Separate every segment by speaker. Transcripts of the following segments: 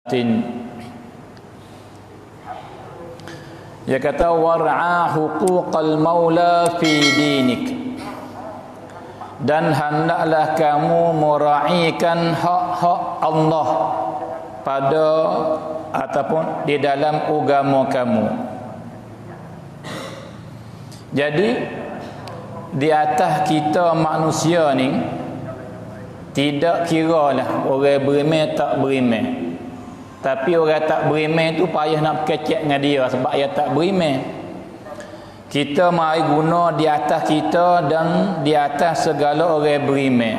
Speaker 1: Dia kata war'a huquqal maula fi dinik, dan hendaklah kamu meraihkan hak-hak Allah pada ataupun di dalam agama kamu. Jadi di atas kita manusia ni tidak kiralah orang beriman tak beriman, tapi orang tak beriman tu payah nak kecek dengan dia sebab dia tak beriman. Kita mari guna di atas kita dan di atas segala orang beriman.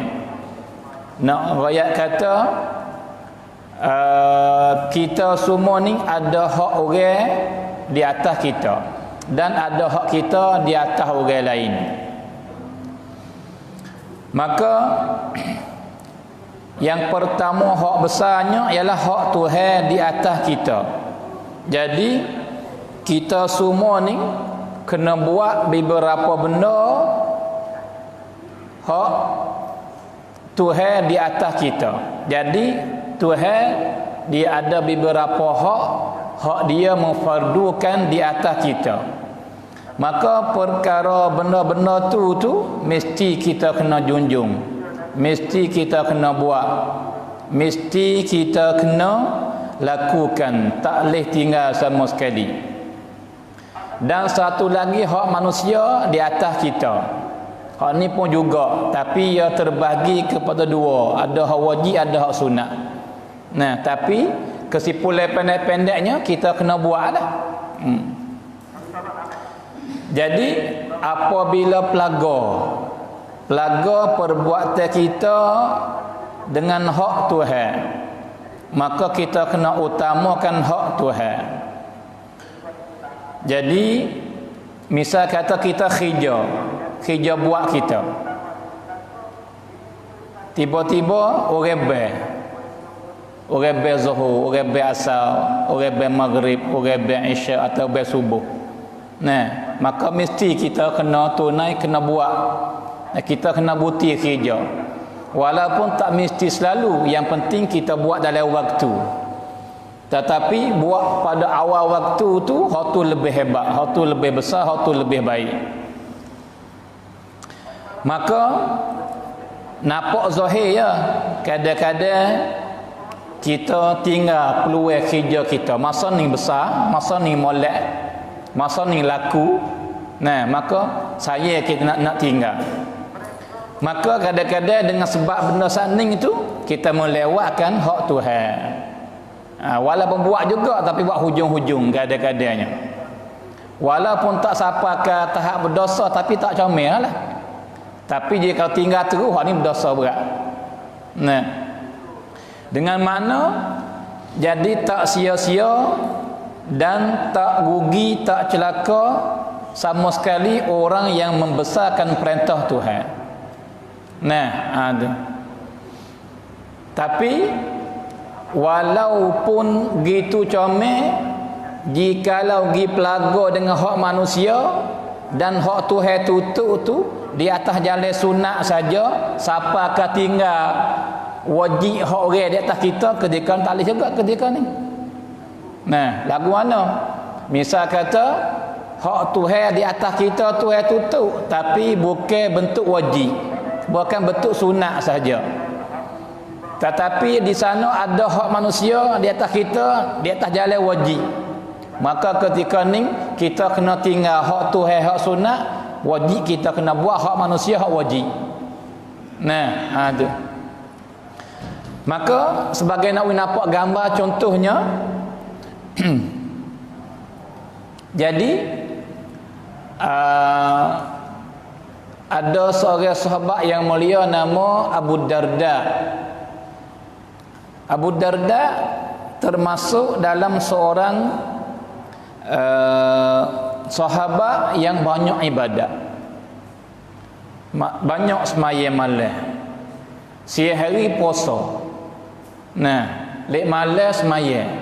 Speaker 1: Nak rakyat kata kita semua ni ada hak orang di atas kita dan ada hak kita di atas orang lain. Maka yang pertama hak besarnya ialah hak Tuhan di atas kita. Jadi kita semua ni kena buat beberapa benda hak Tuhan di atas kita. Jadi Tuhan dia ada beberapa hak dia memfardukan di atas kita. Maka perkara benda-benda tu mesti kita kena junjung, mesti kita kena buat, mesti kita kena lakukan, tak boleh tinggal sama sekali. Dan satu lagi hak manusia di atas kita. Hak ni pun juga, tapi ia terbagi kepada dua, ada hak wajib, ada hak sunat. Nah, tapi kesimpulan pendek-pendeknya kita kena buat dah. Jadi apabila pelaga perbuatan kita dengan hak Tuhan, maka kita kena utamakan hak Tuhan. Jadi misal kata kita khija buat kita, tiba-tiba orang ber zuhur, orang ber asar, orang ber maghrib, orang ber isya atau ber subuh. Nah, maka mesti kita kena tunai, kena buat. Kita kena buti kerja. Walaupun tak mesti selalu, yang penting kita buat dalam waktu. Tetapi buat pada awal waktu tu, hak tu lebih hebat, hak tu lebih besar, hak tu lebih baik. Maka nampak zahir ya, kadang-kadang kita tinggal peluang kerja kita. Masa ni besar, masa ni molek, masa ni laku. Nah, maka saya kita nak tinggal. Maka kadang-kadang dengan sebab benda saning itu kita melewatkan hak Tuhan. Walaupun buat juga tapi buat hujung-hujung kadang-kadangnya. Walaupun tak sampai ke tahap berdosa tapi tak comel lah. Tapi jika kalau tinggal terus hak ni berdosa berat. Nah, dengan mana jadi tak sia-sia dan tak rugi, tak celaka sama sekali orang yang membesarkan perintah Tuhan. Nah, ada. Tapi walaupun gitu comel, jikalau gi pelaga dengan hak manusia dan hak Tuhan tutup tu di atas jalan sunat saja, siapa akan tinggal wajib hak orang di atas kita ketika tak boleh juga ketika ni. Nah, lagu mana? Misal kata hak Tuhan di atas kita Tuhan tutup, tapi bukan bentuk wajib, bukan bentuk sunat saja. Tetapi di sana ada hak manusia di atas kita, di atas jalan wajib. Maka ketika ni kita kena tinggal hak Tuhan, hak sunat, wajib kita kena buat, hak manusia hak wajib. Nah, ada. Maka sebagai nak nampak gambar contohnya jadi ada seorang sahabat yang mulia nama Abu Darda. Abu Darda termasuk dalam seorang sahabat yang banyak ibadat, banyak sembahyang malam, siang hari puasa. Nah, lek malam sembahyang,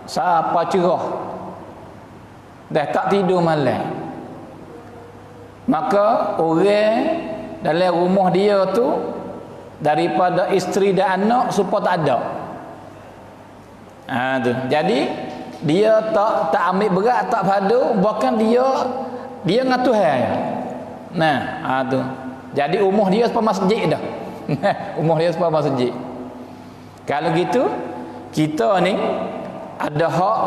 Speaker 1: siapa cerah dah tak tidur malam. Maka orang dalam rumah dia tu daripada isteri dan anak supaya tak ada. Tu. Jadi dia tak ambil berat, tak padu, bahkan dia dengan Tuhan. Tu. Jadi umur dia seperti masjid dah. Umur dia seperti masjid. Kalau gitu, kita ni ada hak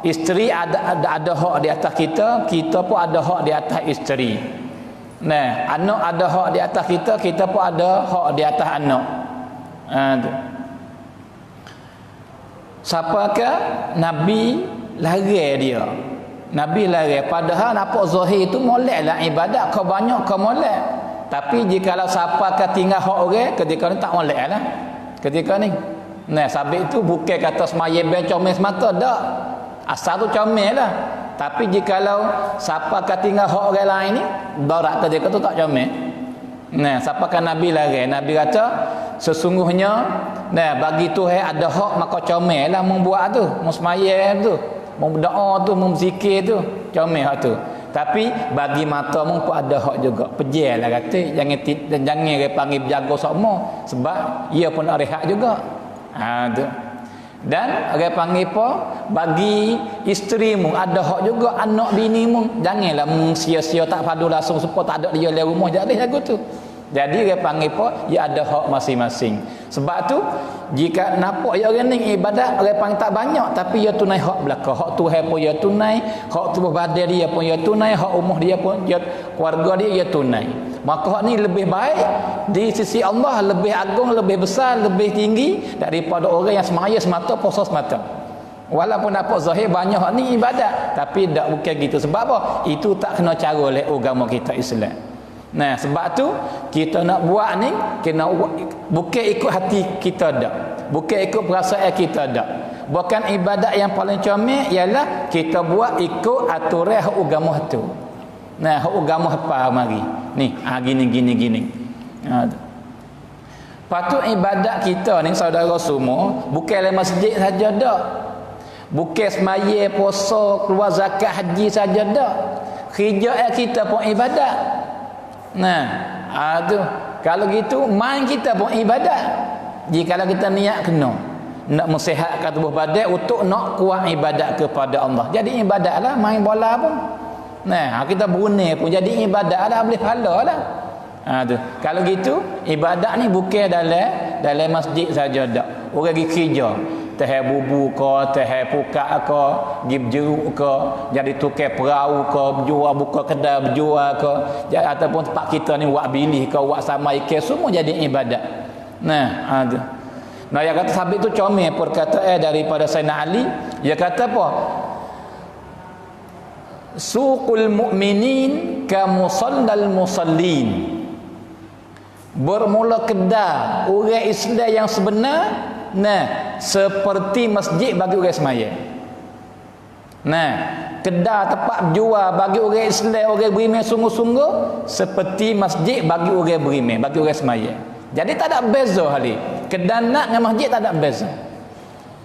Speaker 1: isteri, ada hak di atas kita, kita pun ada hak di atas isteri. Anak ada hak di atas kita, kita pun ada hak di atas anak. Tu. Siapakah Nabi lari dia? Nabi lari, padahal nampak zahir itu moleklah ibadat, kau banyak kau molek. Tapi jikalau siapakah tinggal hak orang, ketika ni tak moleklah. Ketika ni sabit itu bukan kata semaya ben comel semata, dak. Asal tu comel lah. Tapi jikalau siapakah tinggal hak orang lain ni, darat ketika tu tak comel. Siapakah Nabi lari? Nabi kata sesungguhnya bagi Tuhan ada hak, maka comel lah membuat tu, musmayam tu, berdoa tu, berzikir tu, comel hak tu. Tapi bagi mata pun ada hak juga. Pejal lah kata, jangan dia panggil berjaga semua, sebab ia pun ada hak juga. Tu. Dan orang panggil apa? Bagi isteri mu ada hak juga, anak bini mu janganlah sia-sia tak padu langsung supaya tak ada dia dalam rumah, jadi lagu tu. Jadi dia panggil apa? Dia ada hak masing-masing. Sebab tu jika nampak ya orang ni ibadat, orang panggil tak banyak, tapi dia tunai hak belaka. Hak Tuhan pun dia tunai, hak tubuh badan dia pun dia tunai, hak umur dia pun dia, keluarga dia tunai. Maka hak ni lebih baik di sisi Allah, lebih agung, lebih besar, lebih tinggi daripada orang yang semaya semata, puasa semata. Walaupun nampak zahir banyak hak ni ibadat, tapi tak bukan gitu. Sebab apa? Itu tak kena cara oleh agama kita Islam. Sebab tu kita nak buat ni kena bukan ikut hati kita dak, bukan ikut perasaan kita dak. Bukan ibadat yang paling comel ialah kita buat ikut aturan agama tu. Agama apa mari ni, gini. Patut ibadat kita ni saudara semua bukan dalam masjid saja dak, bukan semaya, puasa, keluar zakat, haji saja dak. Kerja kita pun ibadat. Tu. Kalau gitu main kita pun ibadat. Jikalau kita niat kena nak mensihatkan tubuh badan untuk nak kuat ibadat kepada Allah, jadi ibadatlah. Main bola pun kita berunang pun jadi ibadatlah, boleh pahala lah. Tu. Kalau gitu ibadat ni bukan dalam masjid saja dak. Orang pergi kerja, teh bubu ke, teh pukak ke, pergi berjeruk ke, jadi tukar perahu ke, berjual, buka kedai berjual ke, ataupun tempat kita ni buat bilih ke, buat sama ikan, semua jadi ibadat. Tu. Yang kata sabit tu comel perkataan daripada Sayyidina Ali. Dia kata apa? Suqul mu'minin ka musallal musallin. Bermula kedai orang Islam yang sebenar seperti masjid bagi orang semaya. Kedai tempat jual bagi orang Islam, orang beriman sungguh-sungguh, seperti masjid bagi orang beriman, bagi orang semaya. Jadi tak ada beza hali. Kedai nak dengan masjid tak ada beza.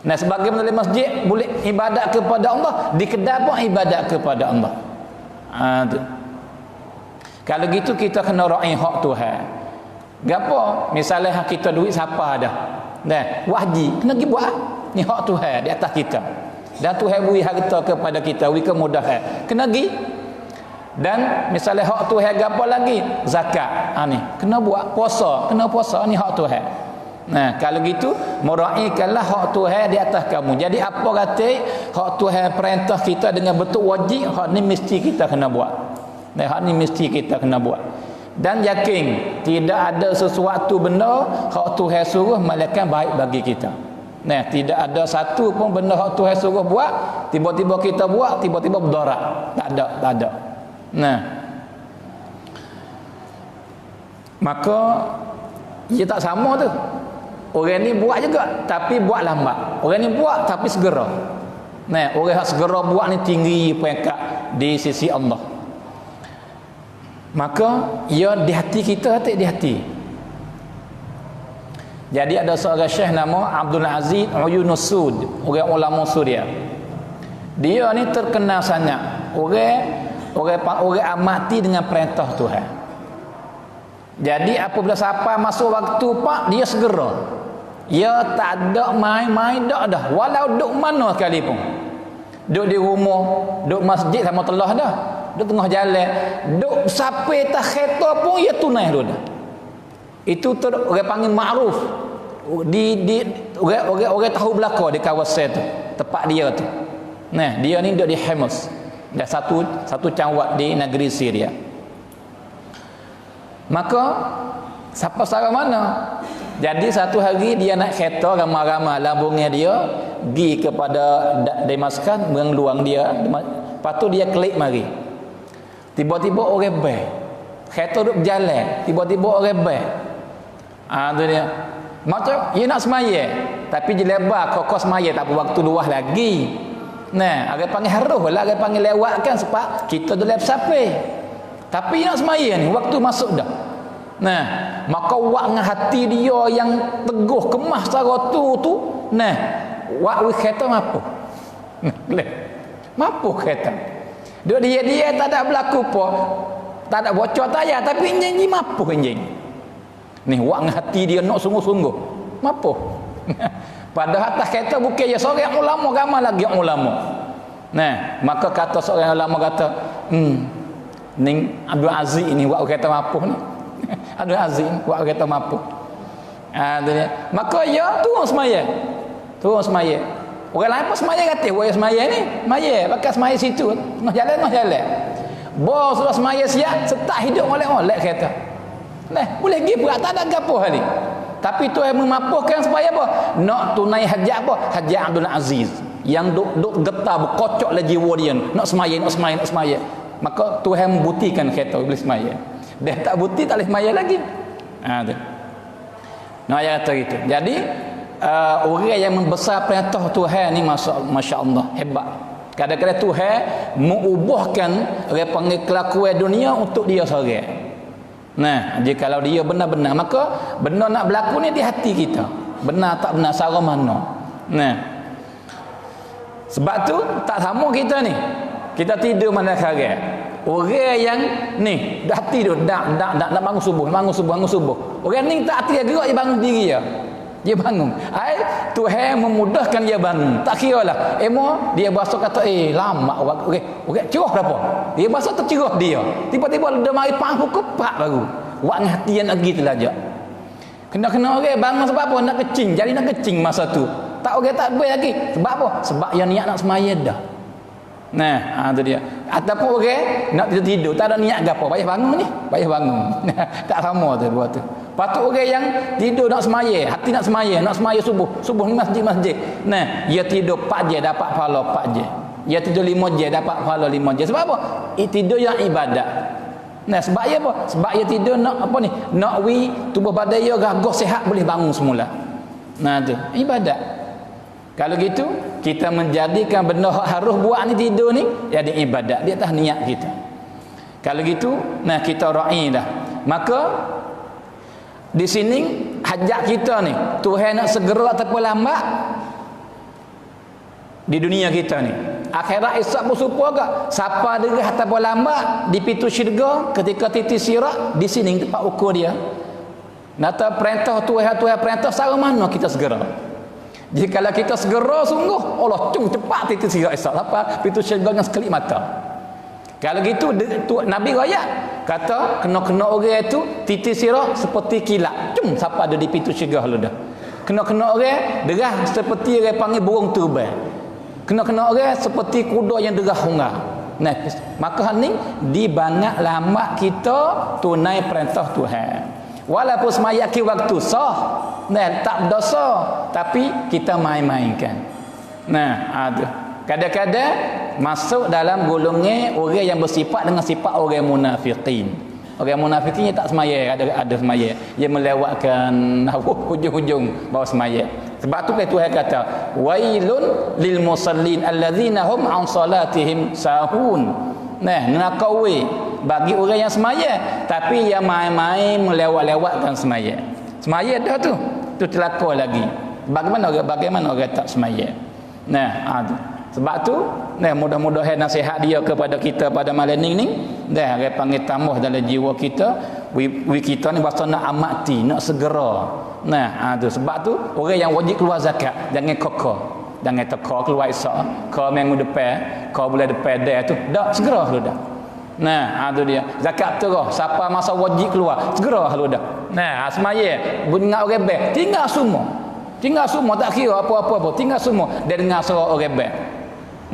Speaker 1: Sebagai melalui masjid boleh ibadat kepada Allah, di kedai pun ibadat kepada Allah. Tu. Kalau gitu kita kena raih hak Tuhan. Gapo? Misalnya kita duit siapa dah. Wajib kena pergi buat. Ni hak Tuhan di atas kita. Dan Tuhan beri harta kepada kita, beri kemudahan. Kena pergi. Dan misalnya hak Tuhan gapo lagi? Zakat. Ni kena buat. Puasa, kena puasa, ni hak Tuhan. Kalau gitu meraihkanlah hak Tuhan di atas kamu. Jadi apa kata hak Tuhan perintah kita dengan betul wajib, hak ni mesti kita kena buat. Hak ni mesti kita kena buat. Dan yakin tidak ada sesuatu benda hak Tuhan suruh malaikat baik bagi kita. Tidak ada satu pun benda hak Tuhan suruh buat tiba-tiba kita buat, tiba-tiba berdarat. Tak ada. Maka ia tak sama tu. Orang ni buat juga tapi buat lambat. Orang ni buat tapi segera. Orang yang segera buat ni tinggi peringkat di sisi Allah. Maka ia di hati kita, di hati. Jadi ada seorang syekh nama Abdul Aziz Uyunus Sud, orang ulama Suria. Dia ni terkenal sangat. Orang amati dengan perintah Tuhan. Jadi apabila siapa masuk waktu pak, dia segera. Ya tak ada main-main dah. Walau duk mana sekalipun. Duk di rumah, duk masjid sama telah dah. Duk tengah jalan, duk sampai tak kereta pun ya tunai tu dah. Itu orang panggil ma'ruf. Orang tahu belaka di kawasan tu, tempat dia tu. Nah, dia ni duk di Homs. Dah satu cawat di negeri Syria. Maka siapa sara mana? Jadi satu hari dia naik kereta ramai-ramai lambungnya dia pergi kepada Damaskus mengeluang dia. Lepas tu dia klik mari. Tiba-tiba orang baik. Kereta duduk berjalan, tiba-tiba orang baik. Tu dia. Macam dia nak semaya, tapi dia lebar kokos semaya tak waktu luah lagi. Nah, orang panggil haruh lah, orang panggil lewat kan sebab kita dulu sampai. Tapi dia nak semaya ni waktu masuk dah. Nah, maka wak dengan hati dia yang teguh kemah cara tu, nah, wak wi kereta mampu. Mampu kereta. Dia tak ada berlaku apa. Tak ada bocor tayar tapi nyanyi mampu nyanyi. Ni wak dengan hati dia nak sungguh-sungguh. Mampu. Pada atas kereta bukan ya seorang ulama ramai lagi ulama. Nah, maka kata seorang ulama kata, ni Abdul Aziz ni wak kereta mampu ni. Abdul Aziz buat kereta mampu. Maka ya turun semaya. Orang lain pun semaya kata, "Woi semaya ni, semaya, pakai semaya situ, tengah jalan." Bos sudah semaya siap, setak hidup molek-molek kereta. Nah, boleh pergi berat tak ada gapo hari. Tapi tu yang memampukan supaya apa? Nak tunai hajat apa? Hajat Abdul Aziz yang duk getar berkocok le jiwa dia, nak semaya. Maka Tuhan membuktikan kereta boleh semaya. Dah tak bukti tak boleh semaya lagi. Tu. Nah, ayat kata gitu. Jadi orang yang membesar perintah Tuhan ni masya-Allah hebat. Kadang-kadang Tuhan mengubahkan orang panggil kelakuan dunia untuk dia seorang. Nah, jika kalau dia benar-benar, maka benar nak berlaku ni di hati kita. Benar tak benar cara mana. Nah. Sebab tu tak sama kita ni. Kita tidur mana sekarang. Orang yang ni dah tidur dak bangun subuh. Orang ni tak hati gerak dia bangun diri dia. Dia bangun. Tuhan memudahkan dia bangun. Tak kiralah. Dia bahasa kata lama okey cerah dah apa. Dia bahasa tercerah dia. Tiba-tiba dia mari pangku kepak baru. Wak hati yang lagi terlajak. Kena orang bangun sebab apa? Nak kecing. Jadi nak kecing masa tu. Tak orang tak baik lagi. Sebab apa? Sebab yang niat nak semaya dah. Nah, tu dia. Ataupun orang nak tidur tak ada niat gapo, payah bangun. Tak sama tu dua tu. Patut orang yang tidur nak semaya, hati nak semaya subuh ni masjid. Nah, dia tidur 4 jam dapat pahala 4 jam. Dia tidur 5 jam dapat pahala 5 jam. Sebab apa? Tidur yang ibadat. Nah, sebab dia apa? Sebab dia tidur nak apa ni? Nak tubuh badan dia gagah sihat boleh bangun semula. Nah, tu ibadat. Kalau gitu, kita menjadikan benda harus buat ni tidur ni jadi ibadat di atas niat kita. Kalau gitu, nah kita ra'i dah. Maka di sini hajat kita ni, Tuhan nak segera ataupun lambat di dunia kita ni. Akhirat esok pun serupa ke? Siapa derah ataupun lambat di pintu syurga ketika titik sirat, di sini tempat ukur dia. Nata perintah Tuhan perintah cara mana kita segera? Jadi kalau kita segera sungguh, Allah cepat titik sirat esok apa pintu syurga dengan sekelip mata. Kalau gitu Nabi raya kata kena orang itu titik sirat seperti kilat. Siapa ada di pintu syurga lu dah. Kena orang derah seperti orang panggil burung terbang. Kena orang seperti kuda yang derah hungar. Nah, maka ni dibanyak lama kita tunai perintah Tuhan. Walaupun semayaki waktu sah, tak berdosa, tapi kita main-mainkan. Nah, ada. Kadang-kadang masuk dalam golongan orang yang bersifat dengan sifat orang munafikin. Orang munafikin tak semaya, ada semaya. Dia melewatkan hujung-hujung bawah semaya. Sebab tu Tuhan kata, wailun lil musallin allazina hum an salatihim sahun. Nah, nerakawi bagi orang yang semaya tapi yang main-main melewat-lewatkan semaya. Semaya dah tu celaka lagi. Bagaimana orang tak semaya. Nah, sebab tu mudah-mudahan nasihat dia kepada kita pada malam ni dah panggil tambah dalam jiwa kita, kita ni bahasa nak amati, nak segera Nah, tu sebab tu orang yang wajib keluar zakat jangan kokoh. Jangan teka keluar esok. Kau minggu depan, kau bulan depan dah tu. Dak segera lu dah. Nah, tu dia. Zakat tu siapa masa wajib keluar, segera lu dah. Nah, semaya dengar orang bel, tinggal semua. Tinggal semua tak kira apa-apa pun. Tinggal semua dia dengar suara orang bel.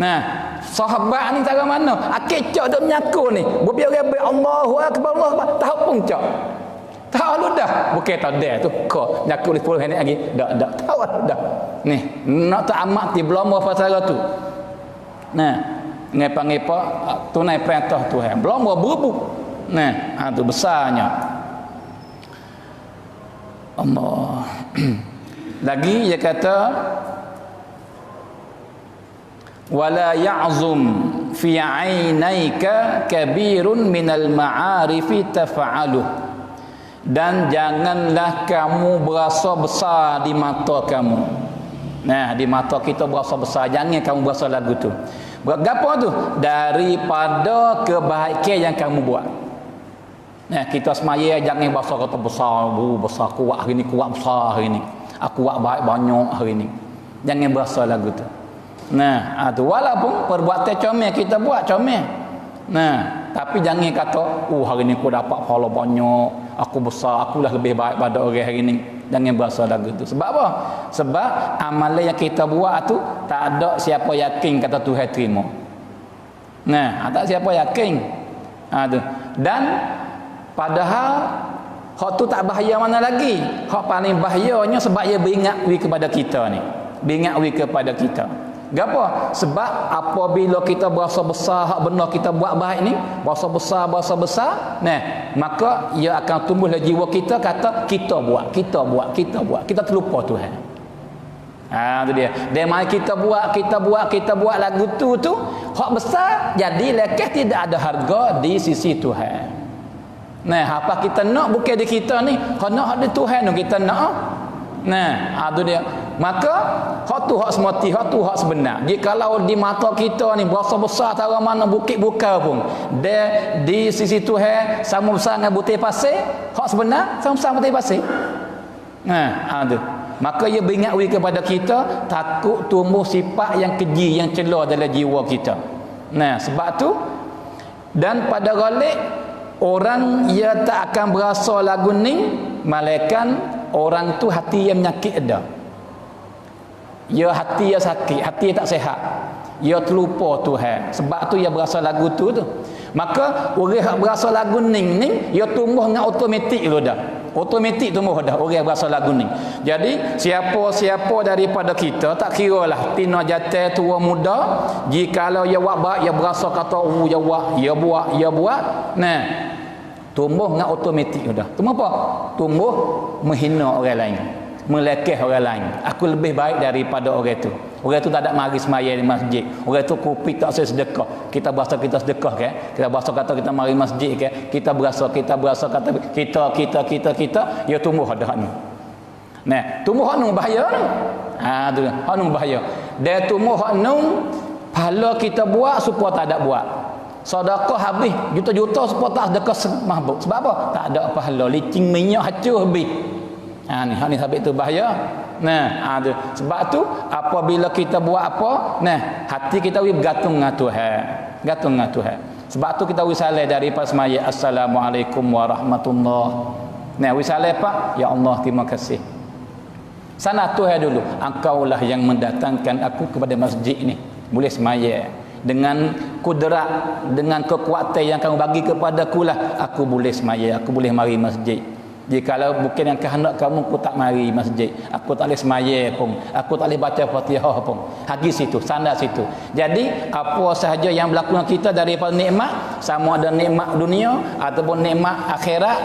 Speaker 1: Nah, sahabat ni cara mana? Akik cak dak menyaku ni. Berbiar orang bel Allahu akbar Allahu akbar. Tahu pun cak. Tahu lu dah. Bukan tak ada tu. Kau nyaku 10 hari lagi. Dak tahu dah. Ni, nak tak amat ti belum apa cara tu. Nah, ngepa-ngepa tunai perintah Tuhan. Belum berebut. Nah, tu besarnya. Allah. Lagi dia kata wala ya'zum fi 'ainaika kabirun minal ma'arifi tafa'aluh, dan janganlah kamu berasa besar di mata kamu. Nah, di mata kita berasa besar, jangan kamu berasa lagu tu. Berapa tu? Daripada kebaikan yang kamu buat. Nah, kita semaya jangan berasa kata besar, besar kuat hari ni, kuat besar hari ni. Aku buat baik banyak hari ni. Jangan berasa lagu tu. Nah, tu walaupun perbuatan comel kita buat comel. Nah, tapi jangan kata, hari ni aku dapat pahala banyak, aku besar, aku dah lebih baik pada orang hari ni. Jangan berasa lagu tu. Sebab apa? Sebab amalan yang kita buat tu tak ada siapa yakin kata Tuhan terima. Nah, tak siapa yakin. Tu. Dan padahal hak tu tak bahaya mana lagi. Hak paling bahayanya sebab dia beringat kepada kita ni. Beringat kepada kita. Gapo? Sebab apabila kita berasa besar hak benar kita buat baik ni, berasa besar, nah, maka ia akan tumbuhlah jiwa kita kata kita buat. Kita terlupa Tuhan. Tu dia. Dia mai kita buat lagu tu hak besar jadi lekeh tidak ada harga di sisi Tuhan. Nah, apa kita nak bukan di kita ni, hak nak di Tuhan tu kita nak. Nah, tu dia. Maka hak tu hak semati, hak tu hak sebenar. Jikalau di mata kita ni berasa besar tahu mana bukit buka pun, dia di sisi Tuhan sama besar dengan butir pasir, hak sebenar sama besar butir pasir. Nah, tu. Maka ia beringat kepada kita takut tumbuh sifat yang keji, yang celah dalam jiwa kita. Nah, sebab tu dan pada galik orang ia tak akan berasa lagu ni malaikat orang tu hati yang menyakit ada. Ya hati yang sakit, hati yang tak sihat. Ia terlupa Tuhan. Sebab tu ia berasa lagu tu. Maka orang yang berasa lagu ni ia tumbuh dengan automatik tu dah. Automatik tumbuh dah orang yang berasa lagu ni. Jadi siapa-siapa daripada kita tak kiralah tina jatuh tua muda, jikalau ia buat baik ia berasa kata ia buat. Nah, tumbuh dengan automatik dah. Tumbuh apa? Tumbuh menghina orang lain, melekeh orang lain. Aku lebih baik daripada orang tu. Orang tu tak ada mari semaya di masjid. Orang tu kopi tak sedekah. Kita berasa kita sedekah ke? Kita berasa kata kita mari masjid ke? Kita berasa kata kita ya tumbuh dah ni. Nah, tumbuh hak nu bahaya ni. Tu hak nu bahaya. Dia tumbuh hak nu pahala kita buat supaya tak ada buat. Sedekah habis juta-juta supaya tak sedekah mahbub. Sebab apa? Tak ada pahala, licin minyak hancur habis. Ni sabit tu bahaya. Nah, tu. Sebab tu apabila kita buat apa, nah, hati kita bergantung dengan Tuhan. Gantung dengan Tuhan. Sebab tu kita wisalah daripada semaya assalamualaikum warahmatullahi. Nah, wisalah Pak, ya Allah terima kasih. Sana Tuhan dulu, Engkaulah yang mendatangkan aku kepada masjid ni. Boleh semaya dengan kudrat, dengan kekuatan yang kamu bagi kepadaku lah aku boleh semaya, aku boleh mari masjid. Jikalau bukan yang kehendak kamu, aku tak mari masjid, aku tak boleh semaya pun, aku tak boleh baca Fatihah pun. Hagi situ, sandar situ. Jadi apa sahaja yang berlaku dengan kita daripada nikmat, sama ada nikmat dunia ataupun nikmat akhirat,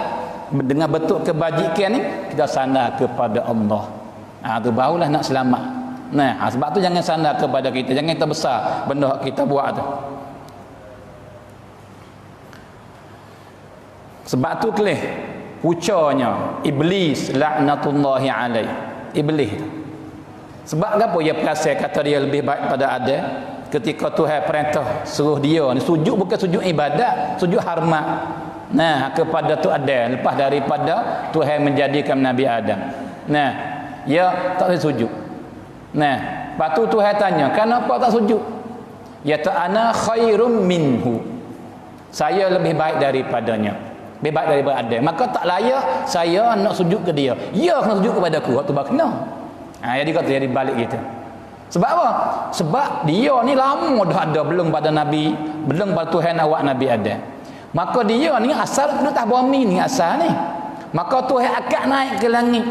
Speaker 1: dengan bentuk kebajikan ni kita sandar kepada Allah. Tu barulah nak selamat. Nah, sebab tu jangan sandar kepada kita, jangan kita besar benda kita buat tu. Sebab tu kelih pucanya iblis laknatullahi alaih. Iblis. Sebab apa dia perasan kata dia lebih baik pada Adam ketika Tuhan perintah suruh dia ni sujud, bukan sujud ibadat, sujud hormat. Nah, kepada tu Adam lepas daripada Tuhan menjadikan Nabi Adam. Nah, ya tak boleh sujud. Nah, lepas tu Tuhan tanya, kenapa tak sujud? Ya ta'ana khairum minhu. Saya lebih baik daripadanya. Lebih baik daripada Adam. Maka tak layak saya nak sujud ke dia. Ya kena sujud kepada aku. Waktu kena. Jadi kata jadi balik gitu. Sebab apa? Sebab dia ni lama dah ada belum pada Nabi, belum pada Tuhan awak Nabi Adam. Maka dia ni asal kena tak bumi ni asal ni. Maka Tuhan akak naik ke langit.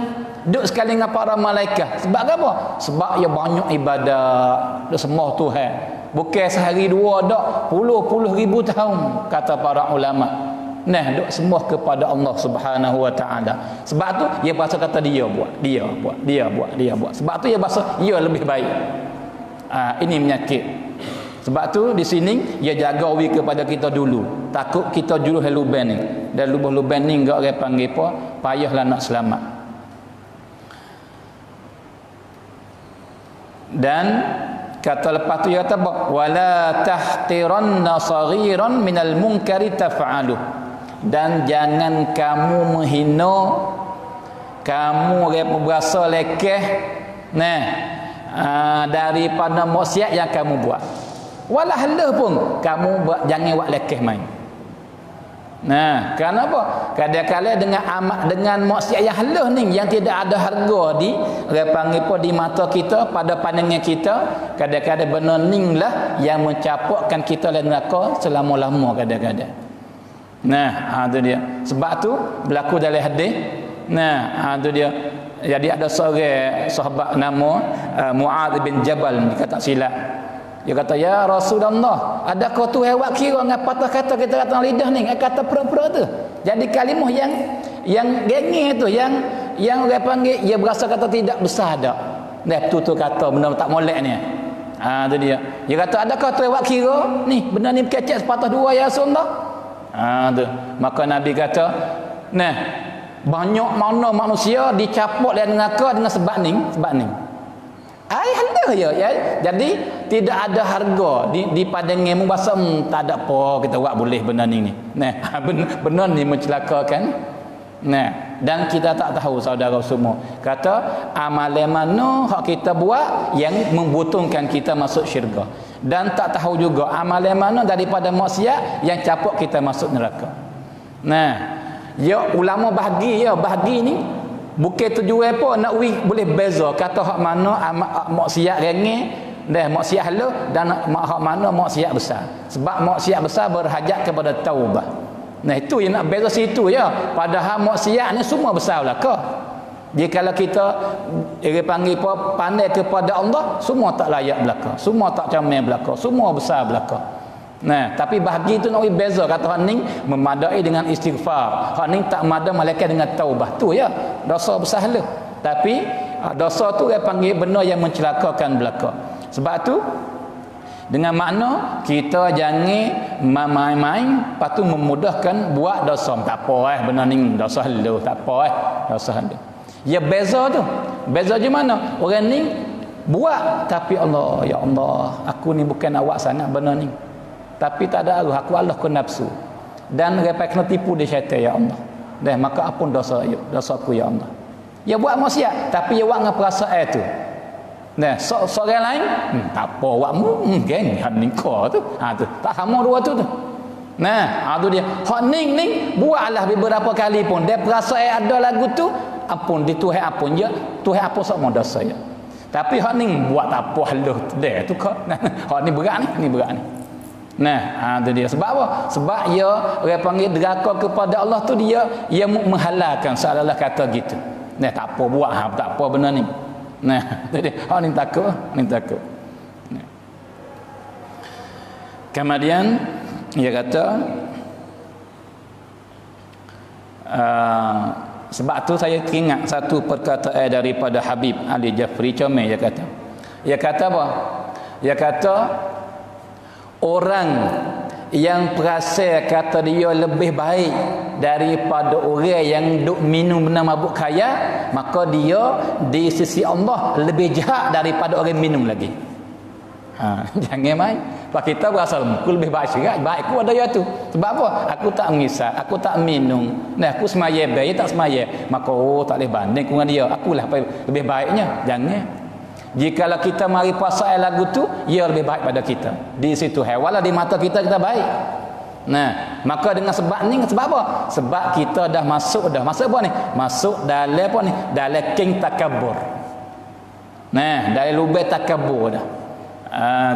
Speaker 1: Duduk sekali dengan para malaikat. Sebab apa? Sebab ia banyak ibadat. Dia sembah Tuhan. Bukan sehari dua dak, puluh-puluh ribu tahun kata para ulama. Nah, duk sembah kepada Allah Subhanahu wa taala. Sebab tu dia bahasa kata dia buat. Sebab tu dia bahasa dia lebih baik. Ini menyakit. Sebab tu di sini dia jaga wi kepada kita dulu. Takut kita juluh luban ni. Dan lubang-lubang ni enggak orang panggil apa? Payahlah nak selamat. Dan kata lepas tu dia kata wala tahtiranna saghiran minal munkari taf'alu. Dan jangan kamu menghina, kamu berasa lekeh daripada maksiat yang kamu buat. Walah halah pun kamu jangan buat lekeh main. Kenapa? Kadang-kadang dengan maksiat yang halah ni yang tidak ada harga di di mata kita, pada pandangan kita, kadang-kadang benda ni lah yang mencapakkan kita dalam neraka selama-lama kadang-kadang. Tu dia. Sebab tu berlaku dalam hadis. Tu dia. Jadi ada seorang sahabat nama Mu'adz bin Jabal, dia kata silap. Dia kata, "Ya Rasulullah, adakah Tuhan awak kira dengan patah kata kita kata lidah ni, kata pura-pura tu?" Jadi kalimah yang gengeng tu, yang orang panggil dia berasa kata tidak besar dak. Tu kata benda tak molek ni. Tu dia. Dia kata, "Adakah Tuhan awak kira ni benda ni kecek sepatah dua ya Rasulullah?" Tu. Maka Nabi kata, banyak mana manusia dicapuk dalam neraka dengan sebab ni. Halah ya. Jadi tidak ada harga di pandanganmu bahasa tak ada apa kita buat boleh benda ni. Benda ni mencelakakan. Dan kita tak tahu saudara semua. Kata amalan mana hak kita buat yang membutuhkan kita masuk syurga. Dan tak tahu juga amalan mana daripada maksiat yang capuk kita masuk neraka. Ya ulama bahagi ni bukan tujuan apa nak boleh beza kata hak mana maksiat ringan dan maksiat halus dan hak mana maksiat besar. Sebab maksiat besar berhajat kepada taubah. Itu yang nak beza situ ya. Padahal maksiat ni semua besar belaka. Jika kalau kita panggil apa pandai kepada Allah, semua tak layak belaka, semua tak comel belaka, semua besar belaka. Tapi bahagi tu nak beza kata hak ni memadai dengan istighfar, hak ni tak madai malaikat dengan taubah. Tu ya dosa besar lu. Tapi dosa tu dia panggil benda yang mencelakakan belaka. Sebab tu dengan makna kita jangan main-main lepas tu memudahkan buat dosa. Tak apa benda ni dosa lu, tak apa dosa lu. Ya beza tu. Beza je mana? Orang ni buat tapi Allah, ya Allah, aku ni bukan awak sangat benda ni. Tapi tak ada arah, aku Allah ke nafsu. Dan repai kena tipu dia syaitan ya Allah. Dan maka ampun dosaku ya Allah. Ya buat maksiat tapi ya buat dengan perasaan tu. Seorang lain tak apa awakmu geng ni kau tu. Tu tak sama dua tu. Tu dia. Hak ning buatlah beberapa kali pun dia perasaan ada lagu tu ampun di Tuhan ampun je. Tuhan apa sama dosa ya. Tapi hak ni buat tak apa halus dia tu kau. Hak ni berat ni. Tu dia. Sebab apa? Sebab dia orang panggil deraka kepada Allah tu dia menghalalkan seolah-olah kata gitu. Tak apa buat tak apa benda ni. Tu dia. Hak ni takut. Kemudian dia kata sebab tu saya teringat satu perkataan daripada Habib Ali Jafri Comel. Dia kata apa? Dia kata orang yang perasa kata dia lebih baik daripada orang yang duk minum benda mabuk kaya, maka dia di sisi Allah lebih jahat daripada orang minum lagi. Jangan main. Pak kita berasal aku lebih baik sikit, baik aku ada ya tu. Sebab apa? Aku tak mengisap, aku tak minum. Nah, aku semaya baik, tak semaya. Maka tak boleh banding dengan dia. Akulah lebih baiknya. Jangan. Jikalau kita mari puasa lagu tu, ia lebih baik pada kita. Di situ hewalah di mata kita baik. Nah, maka dengan sebab ni, sebab apa? Sebab kita dah masuk apa ni? Masuk dalam apa ni? Dalam king takabur. Nah, dalam lubang takabur dah.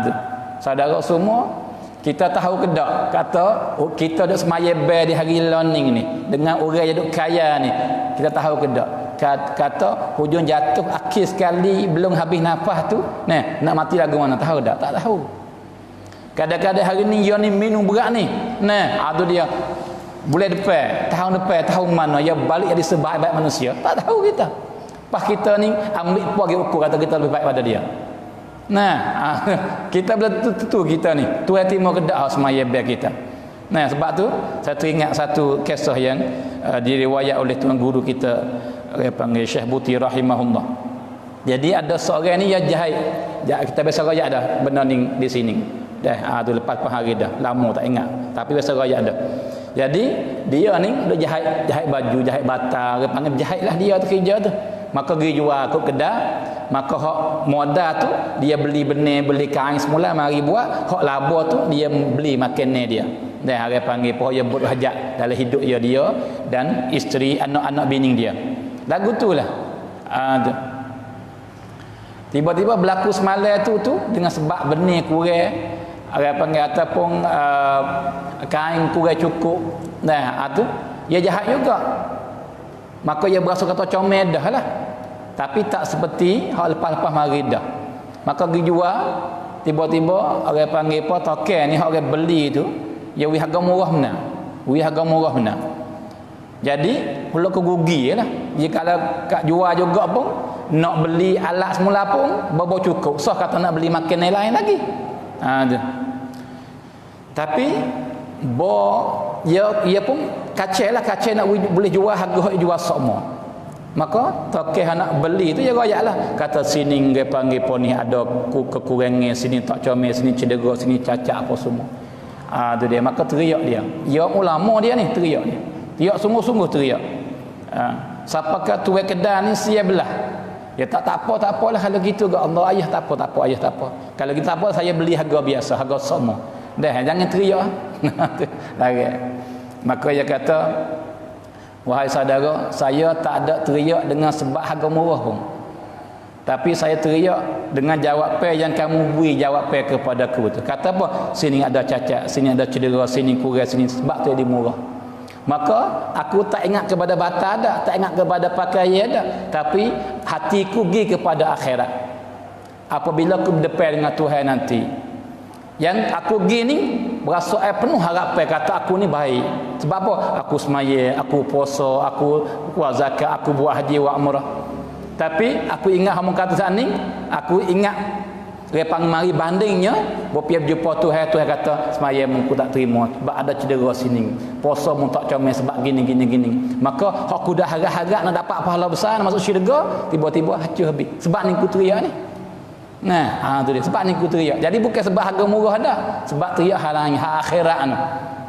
Speaker 1: Tu. Saudara semua, kita tahu ke tak? Kata kita duk semaya ber di hari learning ni dengan orang yang duk kaya ni. Kita tahu ke tak? Kata hujung jatuh akhir sekali belum habis nafas tu, nah, nak mati lagu mana tahu tak? Tak tahu. Kadang-kadang hari ni dia ni minum berat ni. Nah, tu dia. Bulan depan, tahun mana dia balik jadi sebaik-baik manusia? Tak tahu kita. Pas kita ni ambil pergi ukur kata kita lebih baik pada dia. Nah, kita boleh tentu kita ni Tuhan timur kedak semaya biar kita. Nah, sebab tu saya teringat satu kisah yang diriwayat oleh tuan guru kita panggil Syekh Buti rahimahullah. Jadi ada seorang ni yang jahit kita biasa royak dah benda ni di sini. Dah tu lepas hari dah lama tak ingat, tapi biasa royak dah. Jadi dia ni dia jahit baju, jahit bata, dia panggil jahitlah dia tu kerja tu. Maka pergi jual ke kedai, maka hak modal tu dia beli benih, beli kain semula mari buat, hak laba tu dia beli makanan dia. Dan hari panggil pohon yang berhajat dalam hidup dia dan isteri anak-anak bini dia. Lagu tu lah. Tiba-tiba berlaku semalam tu dengan sebab benih kurang, orang panggil ataupun kain kurang cukup. Nah, tu dia jahat juga. Maka dia berasa kata comel dah lah. Tapi tak seperti hak lepas-lepas mari dah. Maka pergi jual, tiba-tiba orang panggil apa token ni hak orang beli tu, dia wi harga murah benar. Wi harga murah benar. Jadi pula kerugi lah. Jika kat jual juga pun nak beli alat semula pun berapa cukup. Sah kata nak beli makanan lain lagi. Tu. Tapi ia pun kacau nak boleh jual harga jual semua. Maka tokeh nak beli tu dia royaklah. Kata sini dia panggil pun ni ada kekurangan, sini tak comel, sini cedera, sini cacat apa semua. Tu dia. Maka teriak dia. Ya ulama dia ni teriak dia. Teriak sungguh-sungguh teriak. Siapakah tuan kedai ni siap belah. Ya tak apalah kalau gitu ke Allah ayah tak apa ayah tak apa. Kalau kita tak apa saya beli harga biasa, harga sama. Dah jangan teriak. Lagi. Maka dia kata, wahai saudara, saya tak ada teriak dengan sebab harga murah pun. Tapi saya teriak dengan jawapan yang kamu beri jawapan kepada aku tu. Kata apa? Sini ada cacat, sini ada cedera, sini kurang, sini sebab tu dia murah. Maka aku tak ingat kepada bata dah, tak ingat kepada pakaian dah, tapi hatiku pergi kepada akhirat. Apabila aku berdepan dengan Tuhan nanti, yang aku pergi ni berasa penuh harapan kata aku ni baik. Sebab apa? Aku semaya, aku puasa, aku buat zakat, aku buat haji, buat umrah. Tapi aku ingat hamba kata saat ni, aku ingat repang mari bandingnya berpiap jumpa Tuhan kata semaya aku tak terima sebab ada cedera sini, puasa mu tak comel sebab gini. Maka aku dah harap-harap nak dapat pahala besar nak masuk syurga, tiba-tiba hancur habis sebab ni ku teriak ni. Nah, tu dia sebab ni ku teriak. Jadi bukan sebab harga murah dah, sebab teriak halang hak akhirat ni.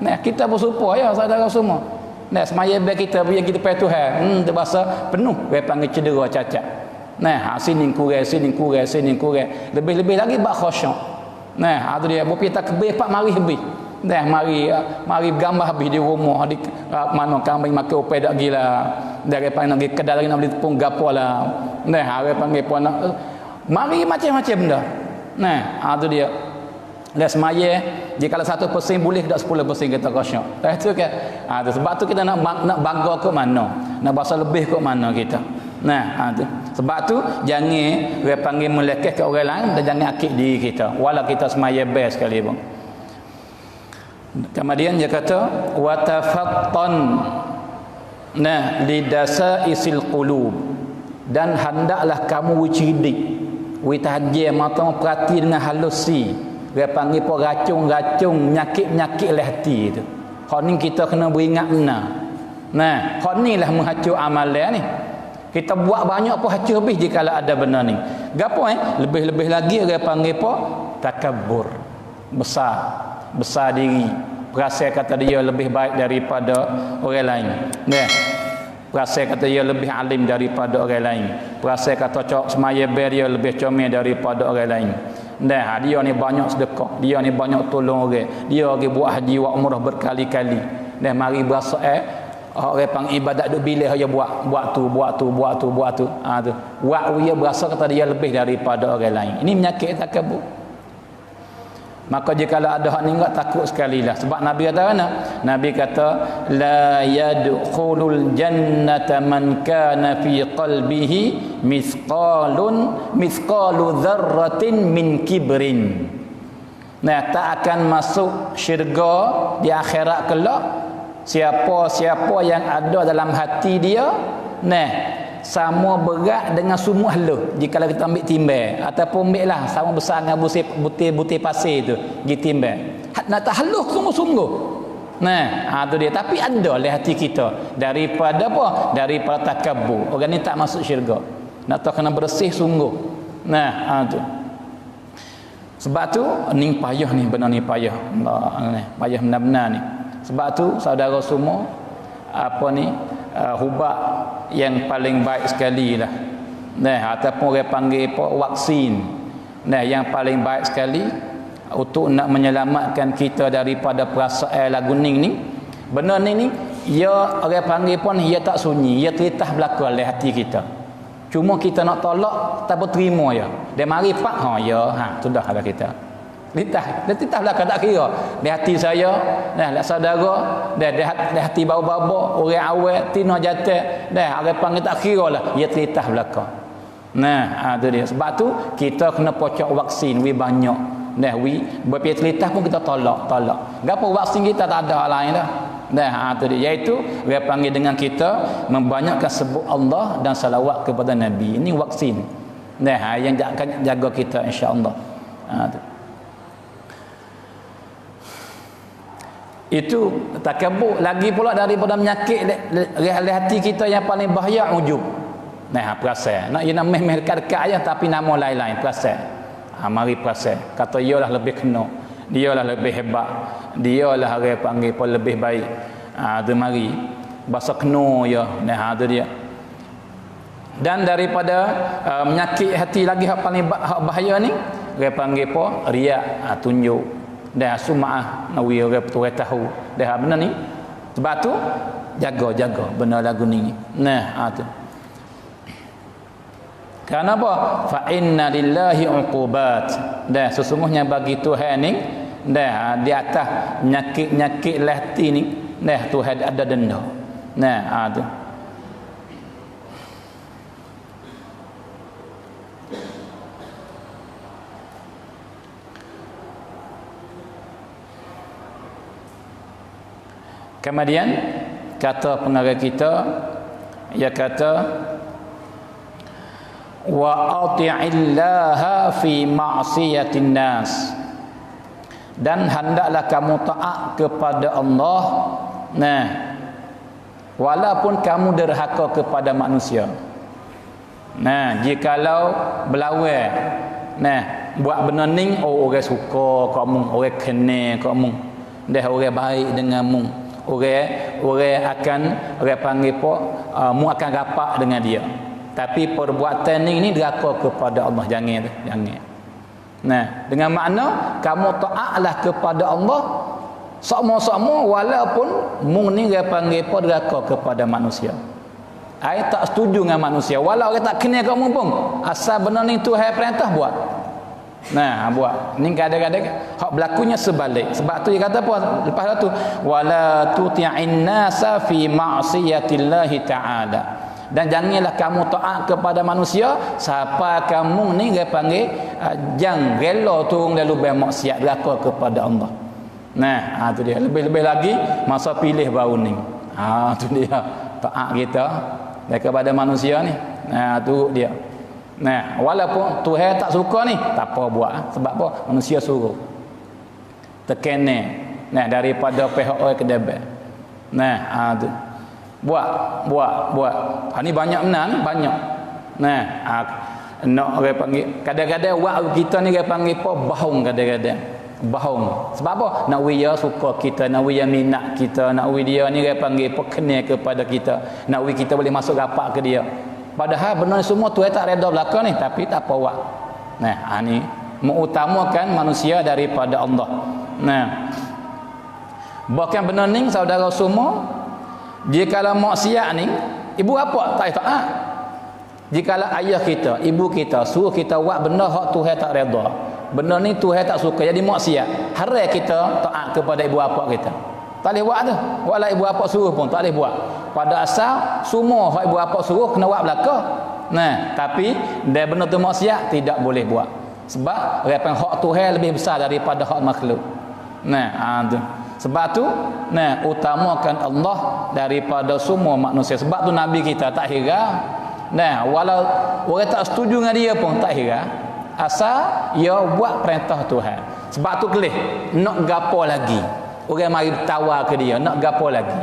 Speaker 1: Nah, kita bersumpah ya saudara semua. Nah, semaya bagi kita yang kita pai Tuhan, terasa penuh dia panggil cedera cacat. Nah, sini kurang. Lebih-lebih lagi bab khusyuk. Nah, tu dia bopi takbir pak mari habis. Dah mari gambar habis di rumah di mana kambing makan upai dak gila. Daripada nak pergi kedai lagi nak beli tepung gapo lah. Nah, hari panggil puan mari macam-macam benda. Nah, tu dia. Lah semaya jika kalau 1% boleh dak 10% kita khusyuk. Itu kan. Sebab tu kita nak bangga ke mana? Nak bahasa lebih ke mana kita? Nah, tu. Sebab tu jangan dia panggil melekeh ke orang lain dan jangan akid diri kita. Walau kita semaya best sekali bang. Kemudian dia kata wa tafattan lidasaisil qulub, dan hendaklah kamu cerdik, tahajir mata perhati dengan halusi. Dia panggil apa racun-racun penyakit-penyakit lah hati tu. Hak ni kita kena beringat benar. Nah, hak ni lah menghacur amalan ni. Kita buat banyak pun hacur habis jika ada benda ni. Gapo lebih-lebih lagi dia panggil apa? Takabur, besar diri, perasa kata dia lebih baik daripada orang lain. Perasa kata dia lebih alim daripada orang lain. Perasa kata cok semaya ber dia lebih comel daripada orang lain. Dia ni banyak sedekah, dia ni banyak tolong orang, dia pergi buat haji buat umrah berkali-kali. Mari berasa orang pang ibadat duk bilih aja buat tu. Tu. Buat dia berasa kata dia lebih daripada orang lain. Ini penyakit takabur. Maka jika ada hak ni enggak takut sekali lah. Sebab Nabi kata mana? Nabi kata la yadkhulul jannata man kana fi qalbihi mithqalu dzarratin min kibrin. Tak akan masuk syurga di akhirat kelak siapa yang ada dalam hati dia sama berat dengan sumuk haluh. Jika kita ambil timbang ataupun ambil lah sama besar dengan butir pasir tu pergi timbang, nak tahalluh sungguh-sungguh. Tu dia. Tapi ada dalam hati kita daripada apa? Daripada takabur. Orang ni tak masuk syurga. Nak tahu kena bersih sungguh. Tu. Sebab tu ni payah ni, benar ni payah. Payah benar-benar ni. Sebab tu saudara semua ubat yang paling baik sekali lah. Ataupun orang panggil vaksin. Yang paling baik sekali untuk nak menyelamatkan kita daripada perasaan lagu ni. Benda ni ya orang panggil pun ia tak sunyi, ia terlintas belaka dalam hati kita. Cuma kita nak tolak tak terima ya. Dia mari pak sudah ada kita. Dia titah belakang tak kira. Di hati saya, saudara, di hati bau-bau, orang awal, tina jatuh, orang panggil tak kira lah. Dia titah belakang. Tu dia. Sebab tu, kita kena pocok vaksin, banyak. Berpikir telitah pun kita tolak. Gapa vaksin kita tak ada hal lain dah. Tu dia. Iaitu, orang panggil dengan kita, membanyakkan sebut Allah dan salawat kepada Nabi. Ini vaksin. Yang akan jaga kita insya-Allah. Tu. Itu takabur. Lagi pula daripada menyakit hati kita yang paling bahaya, ujub. Perasaan. Ia nak meh dekat-dekat aja tapi nama lain-lain, perasaan. Mari perasaan. Kata ialah lebih kena. Dialah lebih hebat. Dialah orang panggil pun lebih baik. Tu mari. Bahasa kena ya. Tu dia. Dan daripada menyakit hati lagi hak paling bahaya ni, orang panggil pun riak, tunjuk. Sum'ah nawi orang betul tahu benar ni. Sebab tu jaga benar lagu ni. Tu. Kerana apa? Fa inna lillahi uqubat. Sesungguhnya bagi Tuhan ni di atas penyakit hati ni Tuhan ada denda. Tu. Kemudian kata pengarang kita, ia kata wa ati'illaha fi ma'siyatin nas, dan hendaklah kamu taat kepada Allah walaupun kamu derhaka kepada manusia. Jikalau berlawan buat benda ni, orang suka kamu, orang kenal kamu, orang baik denganmu, orang akan orang panggil mu akan rapat dengan dia. Tapi perbuatan ni derhaka kepada Allah. Jangan. Dengan makna kamu taatlah kepada Allah sama-sama walaupun mu ni orang panggil derhaka kepada manusia. Ai tak setuju dengan manusia, walau orang tak kenal kamu pun, asal benar ni Tuhan perintah buat. Buat. Ni kadang-kadang hak berlakunya sebalik. Sebab tu dia kata apa lepas tu, wala tuti'in nasa fi ma'siyatillahi ta'ala, dan janganlah kamu taat kepada manusia siapa kamu ni dia panggil jangan rela turun lalu bermaksiat derhaka kepada Allah. Tu dia. Lebih-lebih lagi masa pilih baru ni. Tu dia taat kita kepada manusia ni. Tu dia. Walaupun Tuhan tak suka ni, tak apa buat. Sebab apa? Manusia suruh. Tekene daripada pihak orang kedebat. Tu. Buat. Ni banyak benar, banyak. nak orang panggil kadang-kadang wak kita ni orang panggil apa bahung kadang-kadang bahung sebab apa nak dia suka kita nak dia minat kita nak dia ni orang panggil apa kenal kepada kita nak kita boleh masuk rapat ke dia padahal benar semua Tuhan tak reda belaka ni tapi tak apa wak nah ni mengutamakan manusia daripada Allah nah bahkan benar ni saudara semua jikalau maksiat ni ibu bapa tak taat jikalau ayah kita ibu kita suruh kita buat benda hak Tuhan tak reda benda ni Tuhan tak suka jadi maksiat haram kita taat kepada ibu bapa kita tak boleh buat tu walau ibu bapa suruh pun tak boleh buat pada asal semua hak ibu bapa suruh kena buat belaka nah tapi dia benda tu maksiat tidak boleh buat sebab hak Tuhan lebih besar daripada hak makhluk nah tu sebab tu nah utamakan Allah daripada semua manusia sebab tu Nabi kita tak kira nah walau orang tak setuju dengan dia pun tak kira asal dia buat perintah Tuhan sebab tu kelih nak gapo lagi orang mari bertawar ke dia nak gapo lagi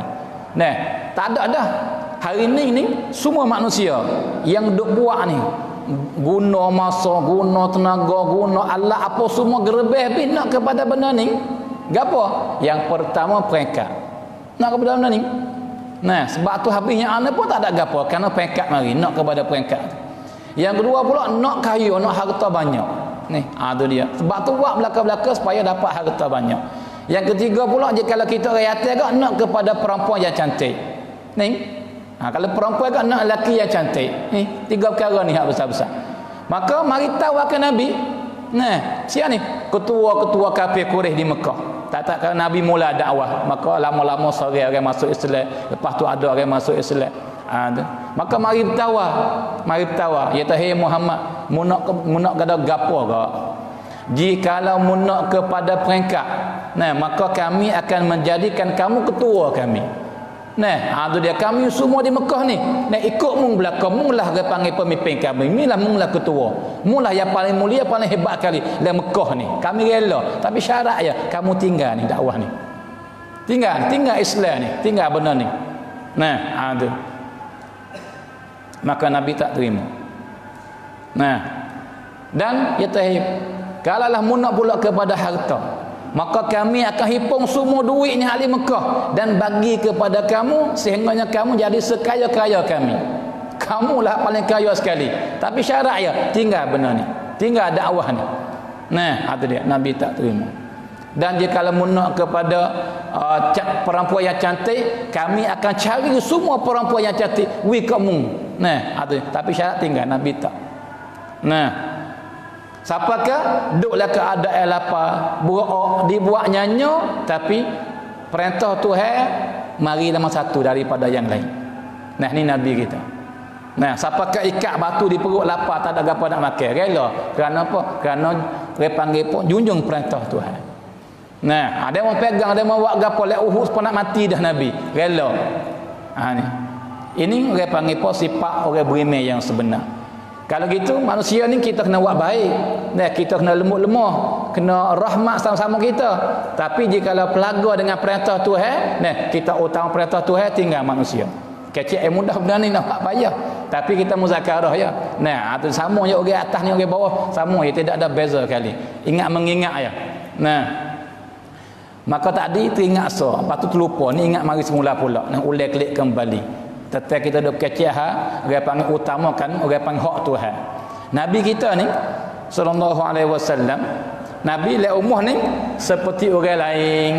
Speaker 1: nah tak ada dah hari ni semua manusia yang duk buat ni guna masa guna tenaga guna alat apa semua gerebeh habis nak kepada benda ni gapo yang pertama peringkat nak kepada benda ni nah sebab tu habisnya anak pun tak ada gapo kerana peringkat mari nak kepada peringkat yang kedua pula nak kaya nak harta banyak ni tu dia sebab tu buat belaka-belaka supaya dapat harta banyak yang ketiga pula jika kita orang yatim agak nak kepada perempuan yang cantik ni kalau perempuan agak nak lelaki yang cantik ni tiga perkara ni hak besar-besar maka mari tahu akan Nabi nah siapa ni ketua-ketua kafir Quraisy di Mekah tak kalau Nabi mula dakwah maka lama-lama sore orang masuk Islam lepas tu ada orang masuk Islam maka mari bertawar ya hey Muhammad munak kada gapo ke jikalau munak kepada peringkat nah maka kami akan menjadikan kamu ketua kami nah tu dia kami semua di Mekah ni nak ikut mung belakang mung lah dia panggil pemimpin kami inilah mung lah ketua mung lah yang paling mulia paling hebat kali dalam Mekah ni kami rela tapi syarat ya kamu tinggal ni dakwah ni tinggal Islam ni tinggal benar ni nah tu maka Nabi tak terima nah dan ya tahib kalaulah munak pula kepada harta maka kami akan himpun semua duit ni ahli Mekah dan bagi kepada kamu sehingganya kamu jadi sekaya-kaya kami kamulah paling kaya sekali tapi syarat ya tinggal benar ni tinggal dakwah ni nah itu dia Nabi tak terima dan jika munak kepada perempuan yang cantik kami akan cari semua perempuan yang cantik kamu nah itu tapi syarat tinggal Nabi tak nah siapakah duduklah keadaan lapar dibuat nyanyo tapi perintah Tuhan mari nama satu daripada yang lain nah ni Nabi kita nah siapakah ikat batu di perut lapar tak ada apa nak makan rela kerana apa kerana dia panggil pun junjung perintah Tuhan nah ada mau pegang ada mau buat gapo lek Uhud pun nak mati dah Nabi rela ni ini dia panggil pun sifat orang beriman yang sebenar. Kalau gitu manusia ni kita kena buat baik. Nah, kita kena lemah, kena rahmat sama-sama kita. Tapi jika pelaga dengan perintah Tuhan, nah kita utama perintah Tuhan tinggal manusia. Kecil mudah benda ni nak payah. Tapi kita muzakarah ya. Nah, itu sama je orang atas ni orang bawah, sama je tidak ada beza kali. Ingat mengingat ya. Nah. Maka tadi teringat lepas tu terlupa ni ingat mari semula pula. Nah, ulai klik kembali. Tetap kita duk kecil orang panggil utamakan orang panggil hak Tuhan. Nabi kita ni sallallahu alaihi wasallam Nabi le umur ni seperti orang lain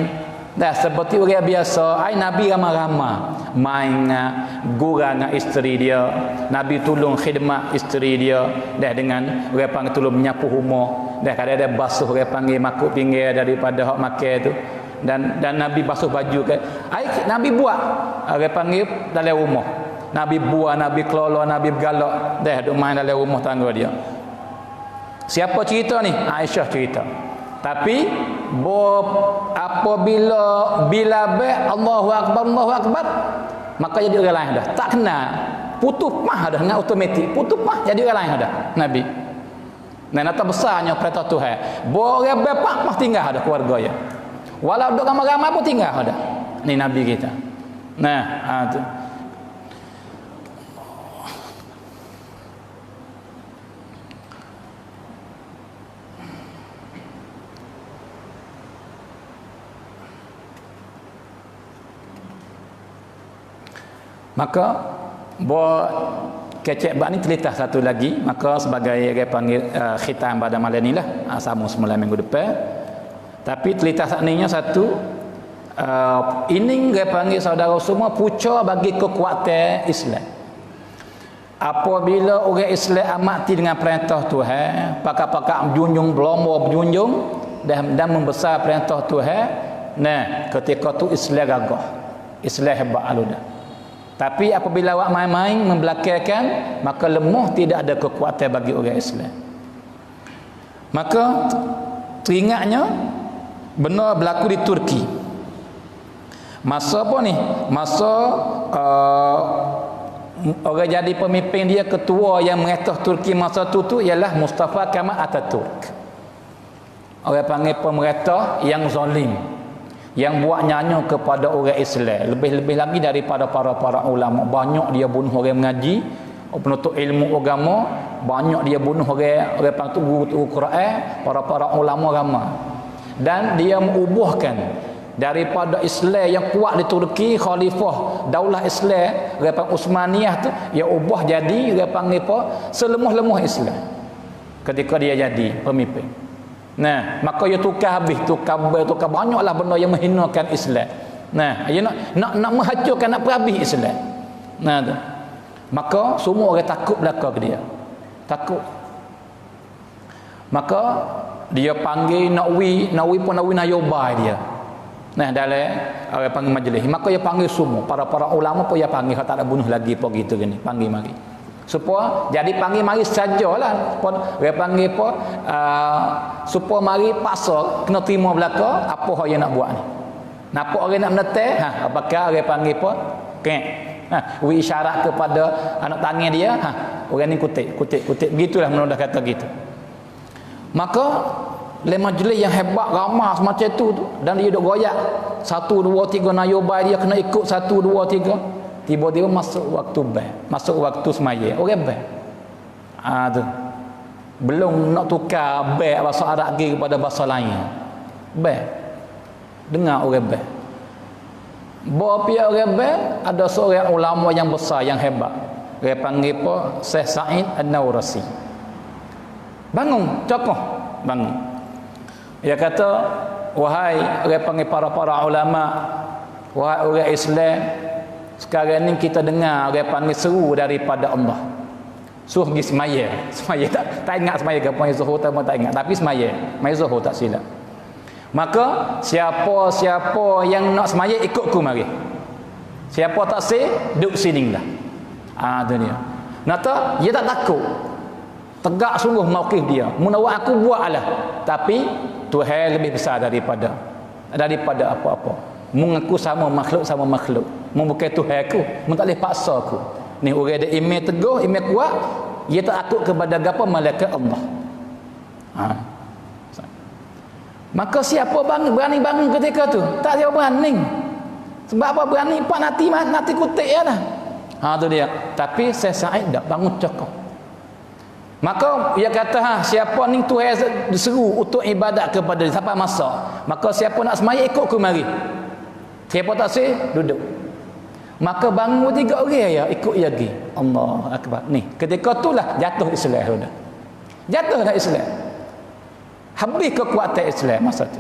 Speaker 1: dah seperti orang biasa ai Nabi ramah-ramah main gurang dengan isteri dia Nabi tolong khidmat isteri dia dah dengan orang panggil tolong menyapu rumah dah kadang-kadang basuh orang panggil makuk pinggir daripada hak makan tu dan Nabi basuh baju ke Nabi buat orang panggil dalam rumah Nabi buat Nabi kelola Nabi bergalak dah duk main dalam rumah tangga dia siapa cerita ni Aisyah cerita tapi apabila Allahu akbar maka jadi orang lain dah tak kenal putus pah dah dengan automatik putus pah jadi orang lain dah Nabi dan atas besarnya perintah Tuhan orang bapak mah tinggal dah keluarga ya walau duk ramai-ramai pun tinggal dah ni Nabi kita nah tu Maka buat kecek bak ni telitah satu lagi, maka sebagai dia panggil khitam pada malam ni lah, sama semula minggu depan. Tapi telitah sakninya satu, ini dia panggil saudara semua puca bagi kekuatan Islam. Apabila orang Islam amati dengan perintah Tuhan, pakak-pakak berjunjung, berlomba berjunjung dan membesar perintah Tuhan, nah ketika tu Islam gagah, Islam hebat aludah. Tapi apabila awak main-main membelakangkan, maka lemah, tidak ada kekuatan bagi orang Islam. Maka teringatnya benar berlaku di Turki. Masa apa ni? Masa orang jadi pemimpin dia, ketua yang mengatur Turki masa tu ialah Mustafa Kemal Atatürk. Orang panggil pemerintah yang zalim, yang buat nyanyi kepada orang Islam, lebih-lebih lagi daripada para ulama. Banyak dia bunuh orang mengaji, penuntut ilmu agama, banyak dia bunuh orang guru Quran, para ulama agama. Dan dia mengubuhkan daripada Islam yang kuat di Turki, khalifah daulah Islam orang Utsmaniyah tu, dia ubah jadi orang panggil apa, selemah-lemah Islam ketika dia jadi pemimpin. Nah, maka dia tukar habis, tukar banyaklah benda yang menghinakan Islam. Nah, dia nak menghancurkan, nak perhabis Islam. Nah tu. Maka semua orang takut belaka ke dia. Takut. Maka dia panggil Nawawi pun nyobai dia. Nah, dalam orang panggil majlis. Maka dia panggil semua para ulama pun dia panggil, tak ada bunuh lagi apa gitu gini. Panggil mari. Supaya jadi panggil mari sajalah. Dia panggil apa? Supaya mari paksa kena terima belaka apa yang nak buat ni. Nampak orang nak menetek, apakah orang panggil apa? Kek. Beri isyarat kepada anak tangan dia, orang ni kutip. Begitulah menurut kata gitu. Maka le majlis yang hebat ramah semacam tu dan dia duk goyak 1 2 3 nyobai dia kena ikut 1 2 3. Tiba-tiba masuk waktu bel, masuk waktu semaya, orang bel. Tu. Belum nak tukar bel bahasa Arab lagi kepada bahasa lain. Bel. Dengar orang bel. Bawa pihak orang bel, ada seorang ulama yang besar, yang hebat. Dia panggil apa? Syekh Sa'id An-Nawrasi. Bangun, cokoh, bangun. Dia kata, wahai orang panggil para ulama, wahai orang Islam, sekarang ni kita dengar orang panggil seru daripada Allah. Suruh pergi semaya. Semaya tak ingat semaya ke apa yang Zuhur tak ingat, tapi semaya. Mai Zuhur tak silap. Maka siapa yang nak semaya ikutku mari. Siapa tak duduk sini lah. Tu dia. Nata dia tak takut. Tegak sungguh mauqif dia. Menawa aku buatlah. Tapi Tuhan lebih besar daripada apa-apa. Mengaku sama makhluk. Bukan Tuhan aku, tak boleh paksa aku. Ni orang ada iman teguh, iman kuat, dia tak takut kepada apa malaikat Allah. Maka siapa berani bangun ketika tu? Tak siapa berani. Sebab apa berani? Pak nanti kutik ya dah. Tu dia. Tapi saya Sa'id tak bangun cakap. Maka dia kata, siapa ni Tuhan diseru untuk ibadat kepada dia sampai masa. Maka siapa nak semaya ikut aku mari. Siapa tak duduk. Maka bangun 3 orang ya ikut lagi. Allah akbar. Ni ketika itulah jatuh Islam sudah. Jatuh dah Islam. Habis kekuatan Islam masa tu.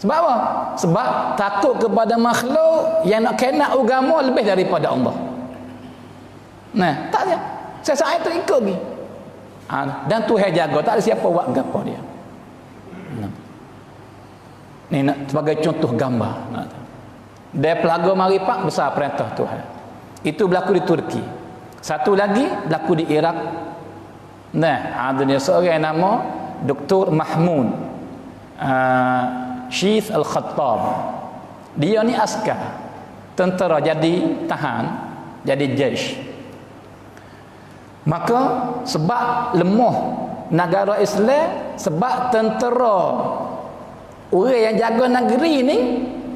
Speaker 1: Sebab apa? Sebab takut kepada makhluk yang nak kena agama lebih daripada Allah. Nah, tak dia. Saya itu ikut lagi. Dan Tuhan jaga, tak ada siapa buat gapo dia. Ni nak sebagai contoh gambar. Dia pelaga maripak besar perintah Tuhan. Itu berlaku di Turki. Satu lagi berlaku di Iraq. Nah, ada seorang nama Dr. Mahmud Syith Al-Khattab. Dia ni askar, tentera, jadi tahan, jadi jaish. Maka sebab lemah negara Islam, sebab tentera, orang yang jaga negeri ni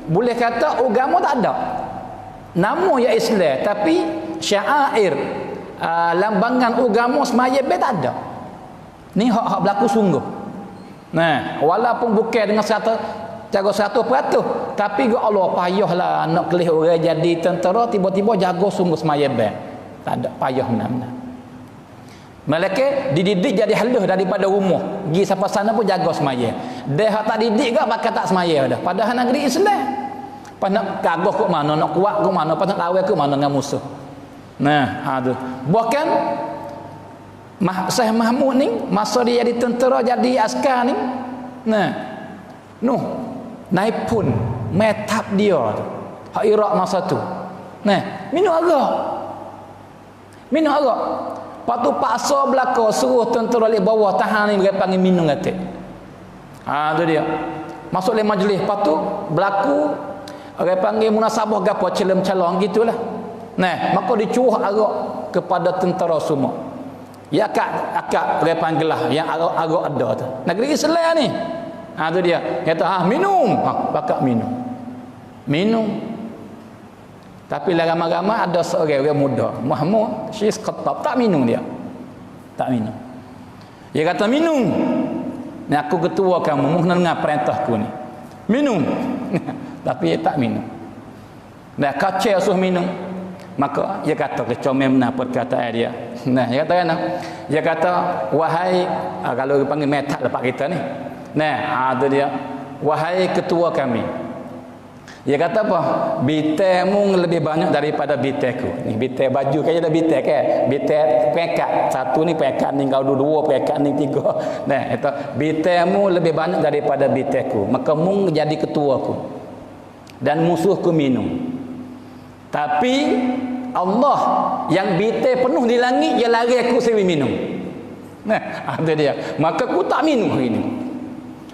Speaker 1: boleh kata agama tak ada. Nama ya Islam, tapi syair lambangan agama semaya tak ada. Ni hak berlaku sungguh. Nah, walaupun bukan dengan cara 100%. Tapi go Allah payahlah nak kelih orang jadi tentera tiba-tiba jaga sungguh semaya bang. Tak ada payah benar-benar. Malaikat dididik jadi halus daripada rumah. Pergi sampai sana pun jaga semaya. Dia tak didik ke bakal tak semaya dah. Padahal negeri Islam. Pas nak gagah ke mana, nak kuat ke mana, pas nak lawan ke mana dengan musuh. Nah, tu. Bahkan Syekh Mahmud ni masa dia jadi tentera, jadi askar ni. Nah. Naik pun metap dia tu. Hak Iraq masa tu. Nah, minum arak. Lepas tu paksa belaka suruh tentera di bawah tahan ni mereka panggil minum kata. Tu dia. Masuk le majlis, lepas tu berlaku orang panggil munasabah gapo celem-calong gitulah. Nah, maka dicuah arak kepada tentera semua. Ya akak orang panggil lah yang arak ada tu. Negeri Islam ni. Tu dia. Kata minum. Bakak minum. Tapi lah ramai-ramai ada seorang orang muda, Mahmud Syekh Khattab, tak minum dia. Tak minum. Dia kata minum. Ni aku ketua kamu, mu kena dengar perintahku ni. Minum. Tapi dia tak minum. Dah kacau suruh minum. Maka dia kata kecomel benar perkataan dia. Nah, dia kata kan? Dia kata wahai kalau dia panggil metak lepak kita ni. Nah, tu dia. Wahai ketua kami. Dia kata apa? Bitemu lebih banyak daripada biteku. Ni bite baju kaya dah bite ke? Bite pekat. Satu ni pekat ni kau dua pekat ni tiga. Nah, itu bitemu lebih banyak daripada biteku. Maka mung jadi ketuaku. Dan musuhku minum. Tapi Allah yang bite penuh di langit dia lari aku sewi minum. Nah, ada dia. Maka aku tak minum hari ni.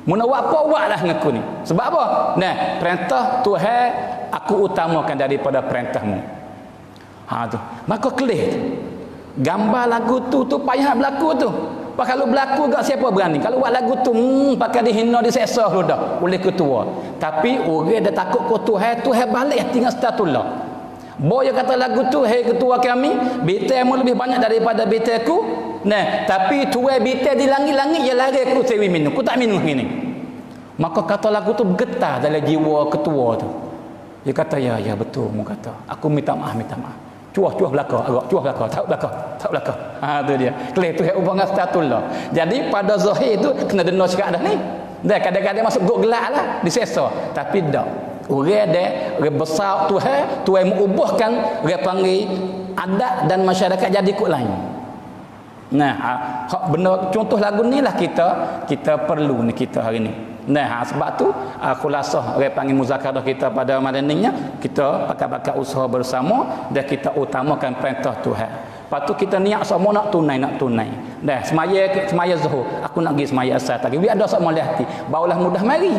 Speaker 1: Muna buat apa buatlah dengan aku ni. Sebab apa? Nah, perintah Tuhan aku utamakan daripada perintahmu. Tu. Maka kelih tu. Gambar lagu tu payah berlaku tu. Kalau berlaku gak siapa berani? Kalau buat lagu tu pakai dihina diseksa dah oleh ketua. Tapi orang dah takut ke Tuhan balik tinggal statullah. Boy kata lagu tu, hei ketua kami, bitemu lebih banyak daripada biteku. Nah, tapi tuai bite di langit-langit ya lari aku sewi minum. Aku tak minum ini. Maka kata lagu tu bergetar dalam jiwa ketua tu. Dia kata ya betul mu kata. Aku minta maaf. Cuah belaka, agak cuah belaka, tak belaka. Tu dia. Kelih tu hubungan statullah. Jadi pada zahir tu kena denda cakap dah ni. Dah kadang-kadang masuk gok gelak lah disesa. Tapi dak. Orang besar Tuhan mengubahkan orang panggil adat dan masyarakat jadi kok lain. Nah, benda contoh lagu ni lah kita perlu ni kita hari ni. Nah, sebab tu khulasah orang panggil muzakarah kita pada malam ni kita pakat-pakat usaha bersama dan kita utamakan perintah Tuhan. Lepas tu kita niat semua nak tunai. Dah semaya zuhur, aku nak pergi semaya asar tadi. Biar ada sok moleh hati. Barulah mudah mari.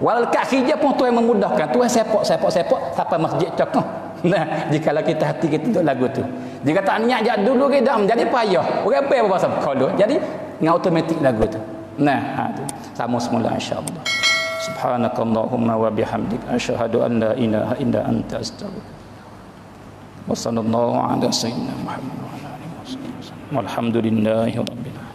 Speaker 1: Walau kat hijab pun Tuhan memudahkan. Tuhan sepok sampai masjid cakap. Nah, jikalau kita hati kita untuk lagu tu. Jika tak niat jak dulu ke dah menjadi payah. Orang apa pasal kalau jadi dengan automatik lagu tu. Nah, tu. Sama semula insya-Allah. Subhanakallahumma wa bihamdika asyhadu an la ilaha illa anta astaghfiruka wa sallallahu ala sayyidina Muhammad wa ala alihi wasallam. Walhamdulillahi rabbil alamin.